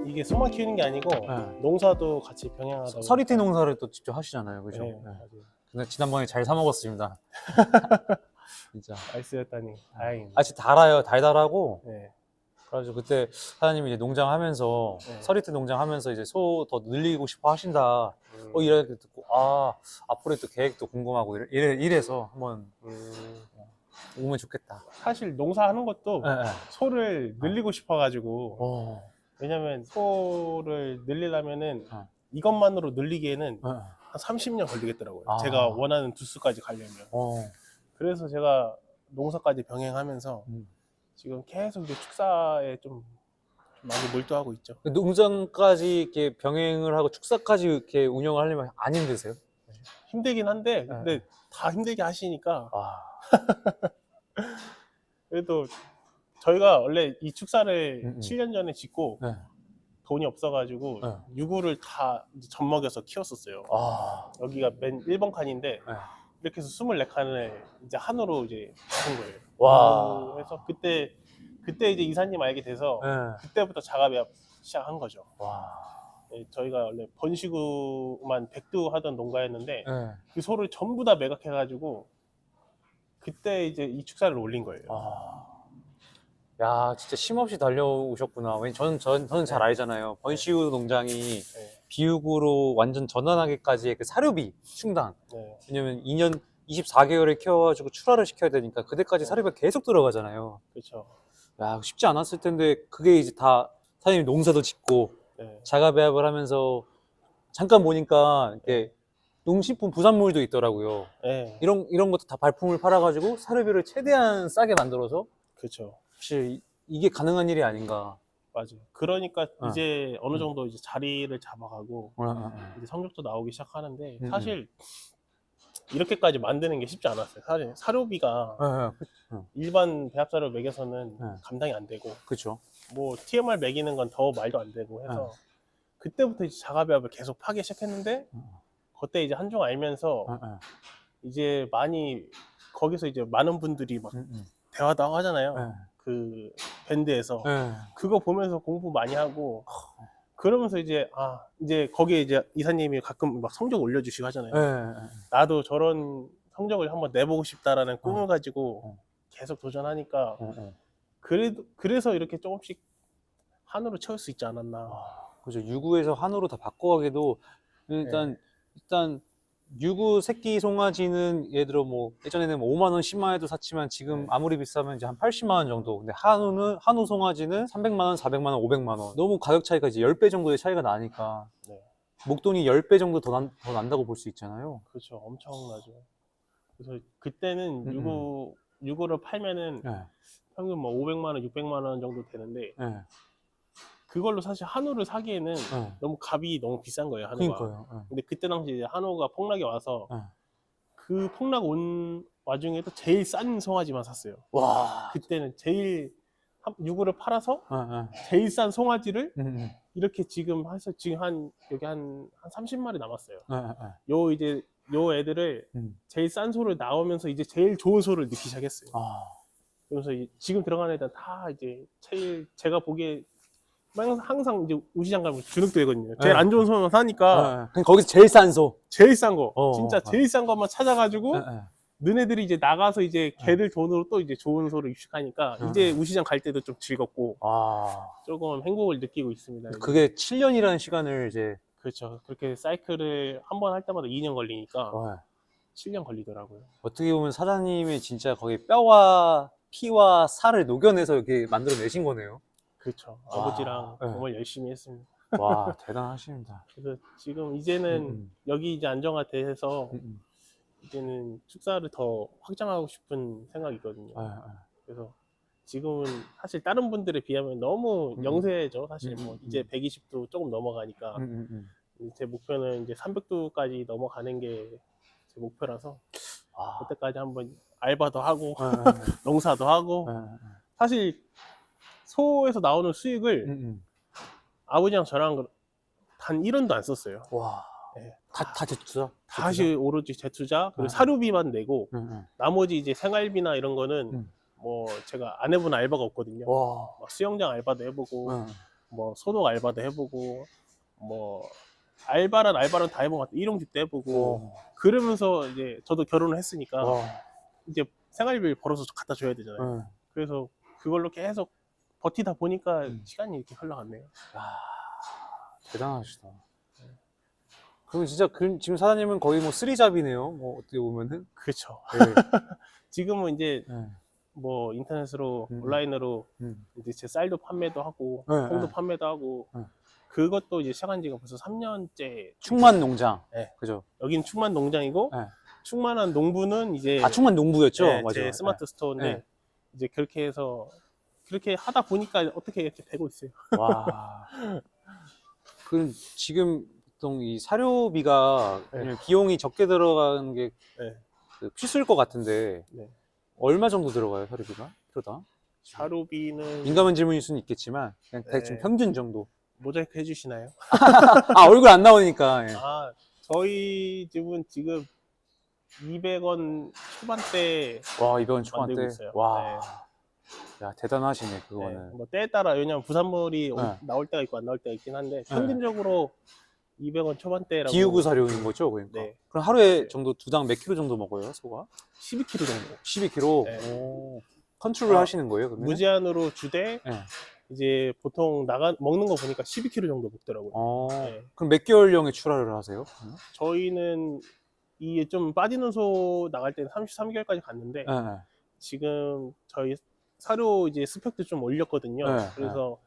이게 소만 키우는 게 아니고 네. 농사도 같이 병행하다 서리태 농사를 또 직접 하시잖아요, 그죠? 네, 네. 맞아요. 근데 지난번에 잘 사 먹었습니다. 진짜. 맛있었다니 다행입니다. 아직 달아요, 달달하고. 네. 그래가지고 그때 사장님이 이제 농장 하면서 네. 서리태 농장 하면서 이제 소 더 늘리고 싶어 하신다. 음, 이렇게 듣고 앞으로의 또 계획도 궁금하고 이래서 한번 오면 좋겠다. 사실 농사하는 것도 네, 네. 소를 늘리고 싶어가지고 왜냐면 소를 늘리려면은 어. 이것만으로 늘리기에는 네. 한 30년 걸리겠더라고요. 아. 제가 원하는 두수까지 가려면. 그래서 제가 농사까지 병행하면서 지금 계속 이제 축사에 좀 많이 몰두하고 있죠. 농장까지 이렇게 병행을 하고 축사까지 이렇게 운영을 하려면 안 힘드세요? 힘들긴 한데 네. 근데 다 힘들게 하시니까 그래도 저희가 원래 이 축사를 7년 전에 짓고 네. 돈이 없어가지고 네. 유구를 다 이제 젖먹여서 키웠었어요. 여기가 맨 1번 칸인데 네. 이렇게 해서 24칸을 이제 한우로 이제 바꾼 거예요. 와. 그래서 그때 이제 이사님 알게 돼서 네. 그때부터 자가배합 시작한 거죠. 와. 네, 저희가 원래 번식우만 백두 하던 농가였는데 네. 그 소를 전부 다 매각해가지고 그때 이제 이 축사를 올린 거예요. 야, 진짜 쉼없이 달려오셨구나. 왜냐면 저는 잘 알잖아요. 번시우 농장이 네. 비육으로 완전 전환하기까지의 그 사료비 충당. 네. 왜냐면 2년 24개월을 키워가지고 출하를 시켜야 되니까 그때까지 사료비가 계속 들어가잖아요. 그렇죠. 야, 쉽지 않았을 텐데 그게 이제 다 사장님이 농사도 짓고 네. 자가배합을 하면서 잠깐 보니까 이렇게 농식품 부산물도 있더라고요. 네. 이런 것도 다 발품을 팔아가지고 사료비를 최대한 싸게 만들어서 그렇죠. 사실 이게 가능한 일이 아닌가. 맞아요. 그러니까 이제 어느 정도 이제 자리를 잡아가고 이제 성적도 나오기 시작하는데 사실 이렇게까지 만드는 게 쉽지 않았어요. 사실 사료비가 일반 배합사료 매겨서는 감당이 안 되고 그렇죠. 뭐 TMR 매기는 건 더 말도 안 되고 해서 그때부터 이제 자가배합을 계속 파기 시작했는데 그때 이제 한중 알면서 이제 많이 거기서 이제 많은 분들이 막 대화도 하고 하잖아요. 그 밴드에서 그거 보면서 공부 많이 하고 그러면서 이제 이제 거기에 이제 이사님이 가끔 막 성적 올려주시고 하잖아요. 나도 저런 성적을 한번 내보고 싶다라는 꿈을 가지고 계속 도전하니까 그래서 이렇게 조금씩 한우로 채울 수 있지 않았나. 그죠. 유구에서 한우로 다 바꿔가기도 일단 유구 새끼 송아지는 예를 들어 뭐 예전에는 뭐 5만 원, 10만 원에도 샀지만 지금 아무리 비싸면 이제 한 80만 원 정도. 근데 한우 송아지는 300만 원, 400만 원, 500만 원. 너무 가격 차이가 이제 10배 정도의 차이가 나니까 목돈이 10배 정도 더 난다고 볼 수 있잖아요. 그렇죠. 엄청나죠. 그래서 그때는 유구를 팔면은 평균 뭐 500만 원, 600만 원 정도 되는데 그걸로 사실 한우를 사기에는 너무 값이 너무 비싼 거예요, 한우가. 그러니까요. 근데 그때 당시 이제 한우가 폭락이 와서 그 폭락 온 와중에도 제일 싼 송아지만 샀어요. 와. 그때는 제일 유구를 팔아서 제일 싼 송아지를 이렇게 지금 해서 지금 여기 한 30마리 남았어요. 요 애들을 제일 싼 소를 나오면서 이제 제일 좋은 소를 넣기 시작했어요. 그래서 지금 들어가는 애들은 다 이제 제가 보기에 항상 이제 우시장 가면 주눅들거든요. 제일 안 좋은 소만 사니까 거기서 제일 싼 소. 제일 싼 거. 진짜 제일 싼 것만 찾아가지고 너네들이 이제 나가서 이제 걔들 돈으로 또 이제 좋은 소를 입식하니까 이제 우시장 갈 때도 좀 즐겁고 조금 행복을 느끼고 있습니다. 그게 7년이라는 시간을 이제 그렇죠. 그렇게 사이클을 한 번 할 때마다 2년 걸리니까 7년 걸리더라고요. 어떻게 보면 사장님이 진짜 거기 뼈와 피와 살을 녹여내서 이렇게 만들어내신 거네요. 그렇죠. 아버지랑 정말 열심히 했습니다. 와, 대단하십니다. 그래서 지금 이제는 여기 이제 안정화돼서 이제는 축사를 더 확장하고 싶은 생각이거든요. 그래서 지금은 사실 다른 분들에 비하면 너무 영세죠. 사실 뭐 이제 120도 조금 넘어가니까 제 목표는 이제 300도까지 넘어가는 게 제 목표라서 그때까지 한번 알바도 하고 농사도 하고 사실 소에서 나오는 수익을 아버지랑 저랑 단 1원도 안 썼어요. 네. 다 재투자? 다시 오로지 재투자 그리고 아. 사료비만 내고 응. 나머지 이제 생활비나 이런 거는 뭐 제가 안 해본 알바가 없거든요. 와. 막 수영장 알바도 해보고 응. 뭐 소독 알바도 해보고 뭐 알바란 다 해본 것 같아요. 일용직도 해보고 그러면서 이제 저도 결혼을 했으니까 와. 이제 생활비를 벌어서 갖다 줘야 되잖아요. 응. 그래서 그걸로 계속 버티다 보니까 음. 시간이 이렇게 흘러갔네요. 야, 대단하시다. 그럼 진짜 지금 사장님은 거의 뭐 쓰리잡이네요. 뭐 어떻게 보면은. 그렇죠. 네. 지금은 이제 네. 뭐 인터넷으로 음. 온라인으로 음. 이제 제 쌀도 판매도 하고 네, 콩도 네. 판매도 하고 네. 그것도 이제 시작한 지가 벌써 3년째. 충만 농장. 네. 그죠? 여기는 충만 농장이고 네. 충만한 농부는 이제 충만 농부였죠? 네, 맞아요. 제 스마트 스토어인데 네. 이제 그렇게 해서 그렇게 하다 보니까 어떻게 이렇게 되고 있어요. 와. 그럼 지금 보통 이 사료비가 네. 그냥 비용이 적게 들어가는 게 네. 필수일 것 같은데 네. 얼마 정도 들어가요, 사료비가? 표당? 사료비는 민감한 질문일 수는 있겠지만 그냥 대충 네. 평균 정도. 모자이크 해주시나요? 얼굴 안 나오니까. 예. 아, 저희 집은 지금 200원 초반대 와, 200원 만들고 초반대. 있어요. 와. 야, 대단하시네, 그거는. 뭐 때에 따라 왜냐면 부산물이 네. 나올 때가 있고 안 나올 때가 있긴 한데 평균적으로 200원 초반대라고. 비우고 사료인 거죠, 그러니까. 네. 그럼 하루에 정도 두당 몇 킬로 정도 먹어요, 소가? 12kg 정도. 12kg. 네. 오. 컨트롤 하시는 거예요, 그러면? 무제한으로 주되 네. 이제 보통 먹는 거 보니까 12kg 정도 먹더라고요. 네. 그럼 몇 개월령에 출하를 하세요? 저희는 이 좀 빠지는 소 나갈 때는 33개월까지 갔는데 네. 네. 지금 저희 사료 이제 스펙도 좀 올렸거든요. 네, 그래서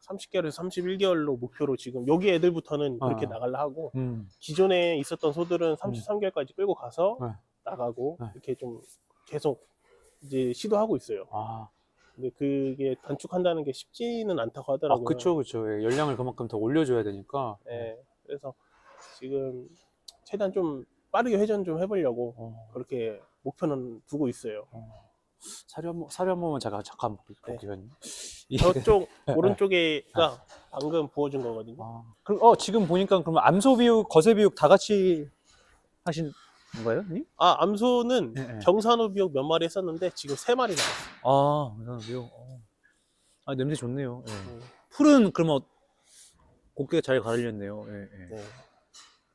30개월에서 31개월로 목표로 지금 여기 애들부터는 그렇게 나가려 하고 기존에 있었던 소들은 33개월까지 끌고 가서 네. 나가고 네. 이렇게 좀 계속 이제 시도하고 있어요. 아, 근데 그게 단축한다는 게 쉽지는 않다고 하더라고요. 그쵸, 그쵸. 예, 열량을 그만큼 더 올려줘야 되니까. 네. 그래서 지금 최대한 좀 빠르게 회전 좀 해보려고 그렇게 목표는 두고 있어요. 사료 한 번만 잠깐 볼게요. 저쪽 오른쪽에가 방금 부어준 거거든요. 그럼 지금 보니까 그러면 암소 비육, 거세 비육 다 같이 하신 건가요, 님? 암소는 네. 경산호 비육 몇 마리 했었는데 지금 3마리 나왔어요. 경산호 비육. 냄새 좋네요. 예. 음. 풀은 그러면 곱게 잘 가르렸네요. 예, 예. 네.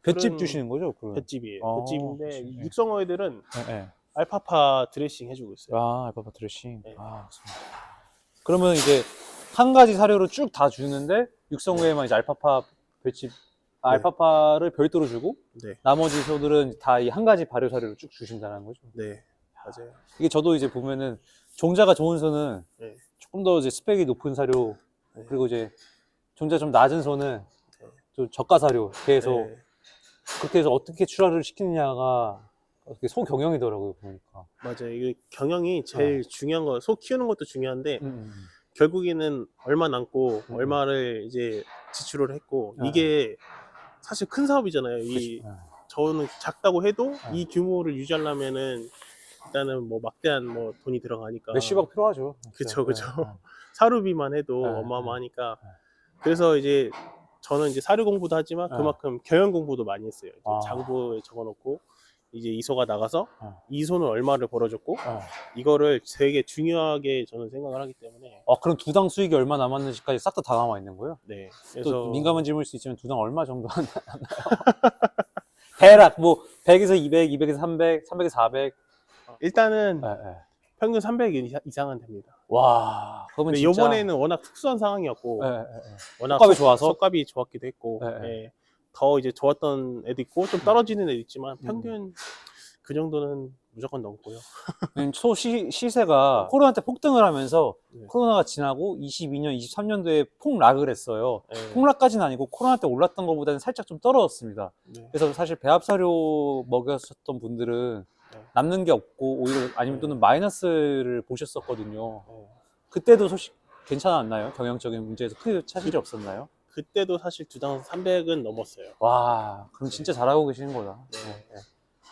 볏집 풀은- 주시는 거죠? 그럼? 볏집이에요. 볏집인데 볏집, 예. 육성어 애들은 예, 예. 알파파 드레싱 해주고 있어요. 알파파 드레싱. 네. 좋습니다. 그러면 이제 한 가지 사료로 쭉 다 주는데 육성 후에만 이제 알파파 볏집 알파파를 별도로 주고 네. 나머지 소들은 다 이 한 가지 발효 사료를 쭉 주신다는 거죠. 네. 맞아요. 이게 저도 이제 보면은 종자가 좋은 소는 네. 조금 더 이제 스펙이 높은 사료 네. 그리고 이제 종자 좀 낮은 소는 네. 좀 저가 사료 이렇게 해서 네. 그렇게 해서 어떻게 출하를 시키느냐가 어떻게 소 경영이더라고요 보니까. 맞아요. 이게 경영이 제일 중요한 거, 소 키우는 것도 중요한데 음. 결국에는 얼마 남고 얼마를 이제 지출을 했고 이게 사실 큰 사업이잖아요. 저는 작다고 해도 이 규모를 유지하려면은 일단은 뭐 막대한 뭐 돈이 들어가니까 몇십억 필요하죠. 그쵸. 네. 사료비만 해도 네. 어마어마하니까 그래서 이제 저는 이제 사료 공부도 하지만 그만큼 경영 공부도 많이 했어요. 이제 장부에 적어놓고 이제 이소가 나가서 이소는 얼마를 벌어줬고 이거를 되게 중요하게 저는 생각을 하기 때문에 그럼 두당 수익이 얼마 남았는지까지 싹 다 남아 있는 거예요? 네. 또 그래서 민감한 질문일 수 있지만 두당 얼마 정도 남나요? 대략 뭐 100에서 200, 200에서 300, 300에서 400. 일단은 네. 평균 300 이상은 됩니다. 와, 그러면 근데 진짜 이번에는 워낙 특수한 상황이었고 워낙 속값이 좋아서? 속값이 좋았기도 했고 더 이제 좋았던 애도 있고 좀 떨어지는 애도 있지만 평균 그 정도는 무조건 넘고요. 소 시세가 코로나 때 폭등을 하면서 네. 코로나가 지나고 22년, 23년도에 폭락을 했어요. 네. 폭락까지는 아니고 코로나 때 올랐던 것보다는 살짝 좀 떨어졌습니다. 네. 그래서 사실 배합사료 먹였었던 분들은 남는 게 없고 오히려 아니면 또는 마이너스를 보셨었거든요. 그때도 소식 괜찮았나요? 경영적인 문제에서 크게 차질이 없었나요? 그때도 사실 두당 300은 넘었어요. 와, 그럼 진짜 잘하고 계시는 거다. 네.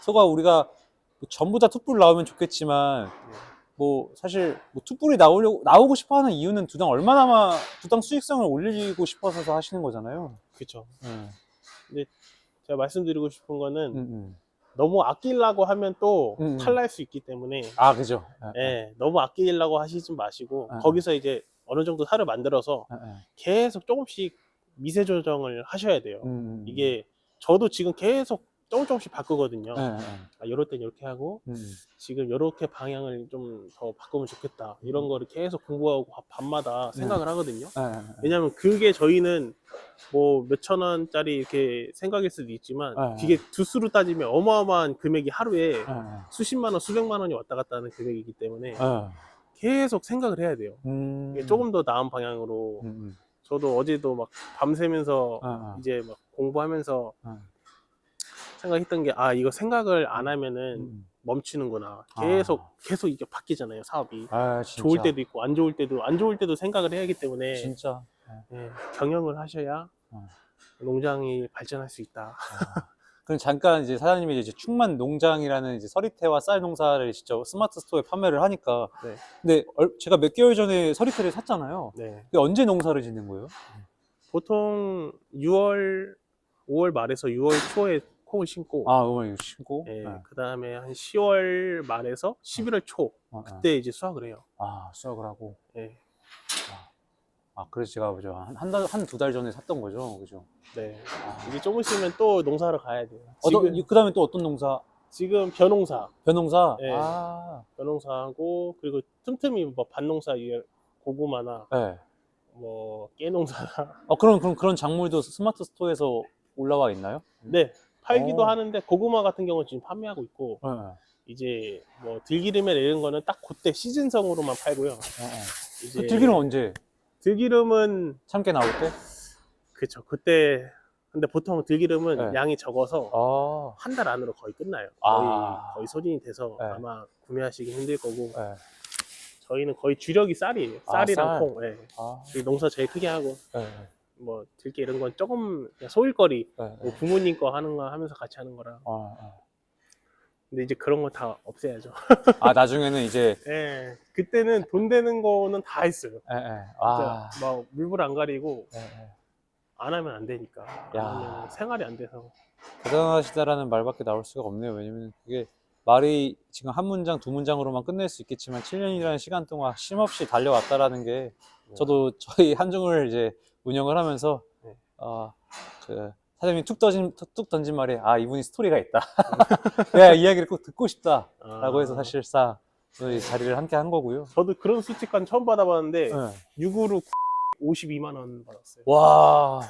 소가 우리가 뭐 전부 다 툭불 나오면 좋겠지만 뭐 사실 뭐 툭불이 나오고 싶어하는 이유는 두당 수익성을 올리고 싶어서 하시는 거잖아요. 그렇죠. 네. 근데 제가 말씀드리고 싶은 거는 음. 너무 아끼려고 하면 또 음. 탈날 수 있기 때문에 아, 그죠. 예, 너무 아끼려고 하시지 마시고 거기서 이제 어느 정도 살을 만들어서 계속 조금씩 미세 조정을 하셔야 돼요. 이게 저도 지금 계속 조금씩 바꾸거든요. 아, 이럴 땐 이렇게 하고 지금 이렇게 방향을 좀 더 바꾸면 좋겠다. 이런 거를 계속 공부하고 밤마다 생각을 하거든요. 왜냐면 그게 저희는 뭐 몇천 원짜리 이렇게 생각일 수도 있지만 그게 두수로 따지면 어마어마한 금액이 하루에 수십만 원, 수백만 원이 왔다 갔다 하는 금액이기 때문에 계속 생각을 해야 돼요. 이게 조금 더 나은 방향으로. 저도 어제도 막 밤새면서 이제 막 공부하면서 생각했던 게, 아, 이거 생각을 안 하면은 멈추는구나. 계속 이게 바뀌잖아요, 사업이. 아, 진짜. 좋을 때도 있고 안 좋을 때도 생각을 해야 하기 때문에 진짜. 예, 경영을 하셔야 농장이 발전할 수 있다. 그럼 잠깐 이제 사장님이 이제 충만 농장이라는 이제 서리태와 쌀 농사를 직접 스마트 스토어에 판매를 하니까. 네. 근데 제가 몇 개월 전에 서리태를 샀잖아요. 네. 근데 언제 농사를 짓는 거예요? 보통 5월 말에서 6월 초에 콩을 심고, 아, 이거 신고? 예, 그 다음에 한 10월 말에서 11월 초, 그때 이제 수확을 해요. 아, 수확을 하고. 예. 아, 그래서 제가 그죠. 한 두 달 전에 샀던 거죠. 그죠. 네. 이제 조금 있으면 또 농사를 가야 돼요. 그 다음에 또 어떤 농사? 지금 벼농사. 벼농사? 네. 벼농사하고, 그리고 틈틈이 뭐 밭농사, 고구마나, 네. 뭐, 깨농사나. 그럼 그런 작물도 스마트 스토어에서 올라와 있나요? 네. 팔기도 하는데, 고구마 같은 경우는 지금 판매하고 있고, 이제 뭐 들기름에 이런 거는 딱 그때 시즌성으로만 팔고요. 이제 들기름 언제? 들기름은 참깨 나올 때? 그쵸. 그때 근데 보통 들기름은 양이 적어서 한 달 안으로 거의 끝나요. 거의 소진이 돼서 아마 구매하시기 힘들 거고. 저희는 거의 주력이 쌀이에요. 쌀이랑 쌀. 콩. 농사 제일 크게 하고. 뭐 들깨 이런 건 조금 그냥 소일거리. 뭐 부모님 거 하는 거 하면서 같이 하는 거라. 근데 이제 그런 거 다 없애야죠. 나중에는 이제. 예, 그때는 돈 되는 거는 다 했어요. 아. 진짜 막 물불 안 가리고 안 하면 안 되니까. 안 하면 생활이 안 돼서. 대단하시다라는 말밖에 나올 수가 없네요. 왜냐면 그게 말이 지금 한 문장, 두 문장으로만 끝낼 수 있겠지만 7년이라는 시간 동안 쉼없이 달려왔다라는 게 저도 저희 한중을 이제 운영을 하면서 그 사장님이 툭 던진 말에 이분이 스토리가 있다. 내가 이야기를 꼭 듣고 싶다라고 해서 사실상 이 자리를 함께 한 거고요. 저도 그런 수치관 처음 받아봤는데 6으로 52만 원 받았어요. 와,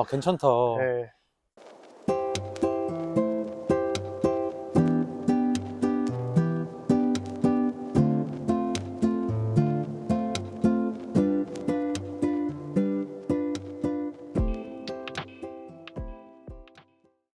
괜찮다. 네.